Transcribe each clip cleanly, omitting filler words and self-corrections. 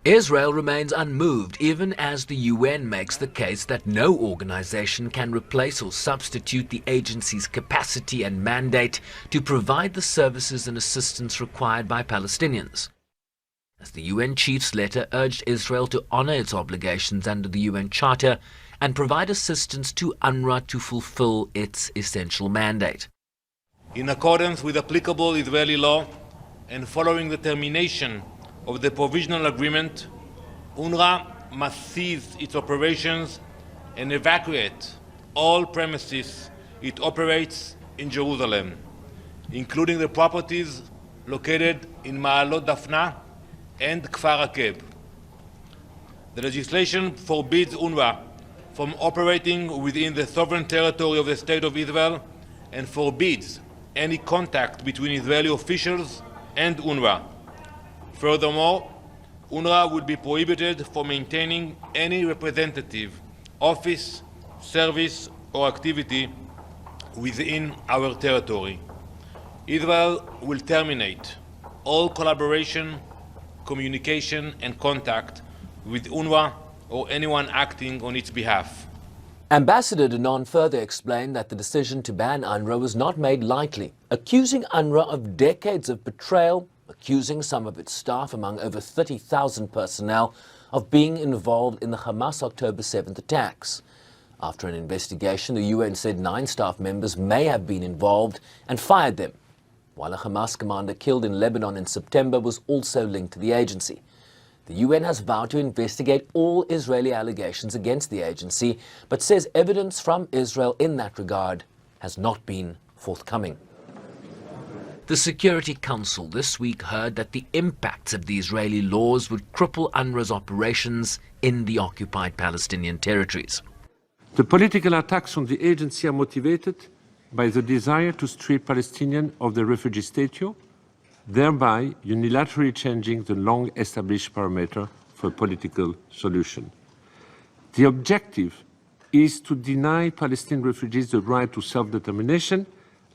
Israel remains unmoved even as the UN makes the case that no organization can replace or substitute the agency's capacity and mandate to provide the services and assistance required by Palestinians. As the UN chief's letter urged Israel to honor its obligations under the UN Charter and provide assistance to UNRWA to fulfill its essential mandate. In accordance with applicable Israeli law and following the termination of the provisional agreement, UNRWA must cease its operations and evacuate all premises it operates in Jerusalem, including the properties located in Ma'alot Dafna and Kfar Akeb. The legislation forbids UNRWA from operating within the sovereign territory of the State of Israel and forbids any contact between Israeli officials and UNRWA. Furthermore, UNRWA would be prohibited from maintaining any representative, office, service, or activity within our territory. Israel will terminate all collaboration, communication, and contact with UNRWA or anyone acting on its behalf. Ambassador Danon further explained that the decision to ban UNRWA was not made lightly, accusing UNRWA of decades of betrayal, accusing some of its staff, among over 30,000 personnel, of being involved in the Hamas October 7th attacks. After an investigation, the UN said 9 staff members may have been involved and fired them, while a Hamas commander killed in Lebanon in September was also linked to the agency. The UN has vowed to investigate all Israeli allegations against the agency, but says evidence from Israel in that regard has not been forthcoming. The Security Council this week heard that the impacts of the Israeli laws would cripple UNRWA's operations in the occupied Palestinian territories. The political attacks on the agency are motivated by the desire to strip Palestinians of their refugee status, thereby unilaterally changing the long-established parameter for a political solution. The objective is to deny Palestinian refugees the right to self-determination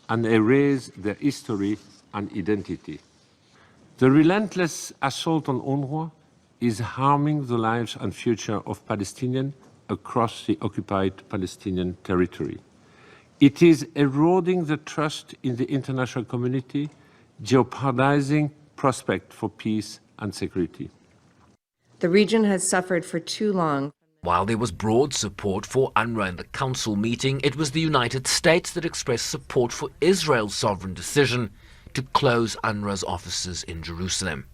and erase their history and identity. The relentless assault on UNRWA is harming the lives and future of Palestinians across the occupied Palestinian territory. It is eroding the trust in the international community, jeopardizing prospects for peace and security. The region has suffered for too long. While there was broad support for UNRWA in the Council meeting, it was the United States that expressed support for Israel's sovereign decision to close UNRWA's offices in Jerusalem.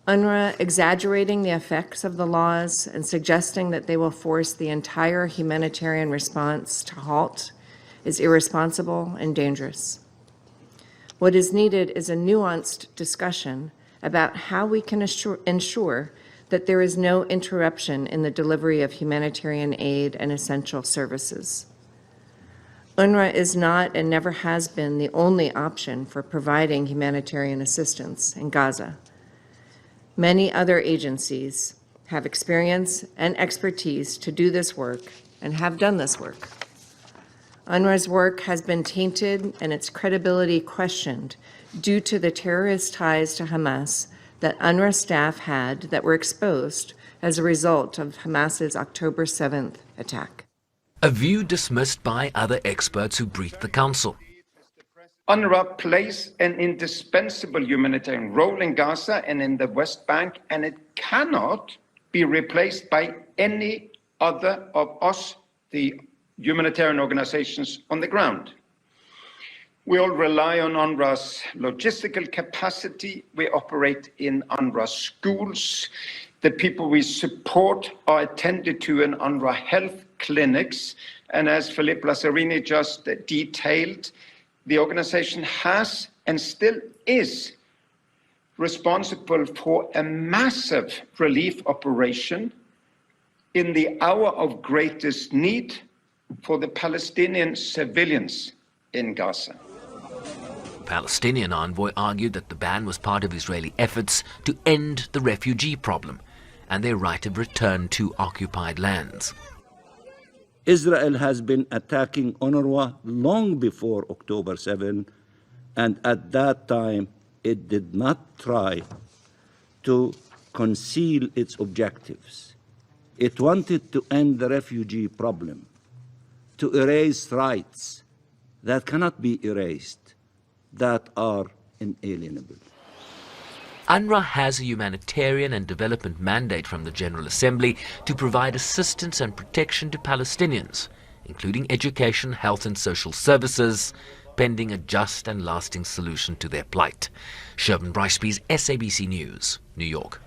UNRWA exaggerating the effects of the laws and suggesting that they will force the entire humanitarian response to halt is irresponsible and dangerous. What is needed is a nuanced discussion about how we can ensure that there is no interruption in the delivery of humanitarian aid and essential services. UNRWA is not and never has been the only option for providing humanitarian assistance in Gaza. Many other agencies have experience and expertise to do this work and have done this work. UNRWA's work has been tainted and its credibility questioned due to the terrorist ties to Hamas that UNRWA staff had that were exposed as a result of Hamas's October 7th attack. A view dismissed by other experts who briefed the Council. UNRWA plays an indispensable humanitarian role in Gaza and in the West Bank, and it cannot be replaced by any other of us, the humanitarian organizations on the ground. We all rely on UNRWA's logistical capacity. We operate in UNRWA schools. The people we support are attended to in UNRWA health clinics. And as Philippe Lazzarini just detailed, the organization has and still is responsible for a massive relief operation in the hour of greatest need for the Palestinian civilians in Gaza. Palestinian envoy argued that the ban was part of Israeli efforts to end the refugee problem and their right of return to occupied lands. Israel has been attacking UNRWA long before October 7, and at that time it did not try to conceal its objectives. It wanted to end the refugee problem, to erase rights that cannot be erased, that are inalienable. UNRWA has a humanitarian and development mandate from the General Assembly to provide assistance and protection to Palestinians, including education, health and social services, pending a just and lasting solution to their plight. Sherman Brycebees, SABC News, New York.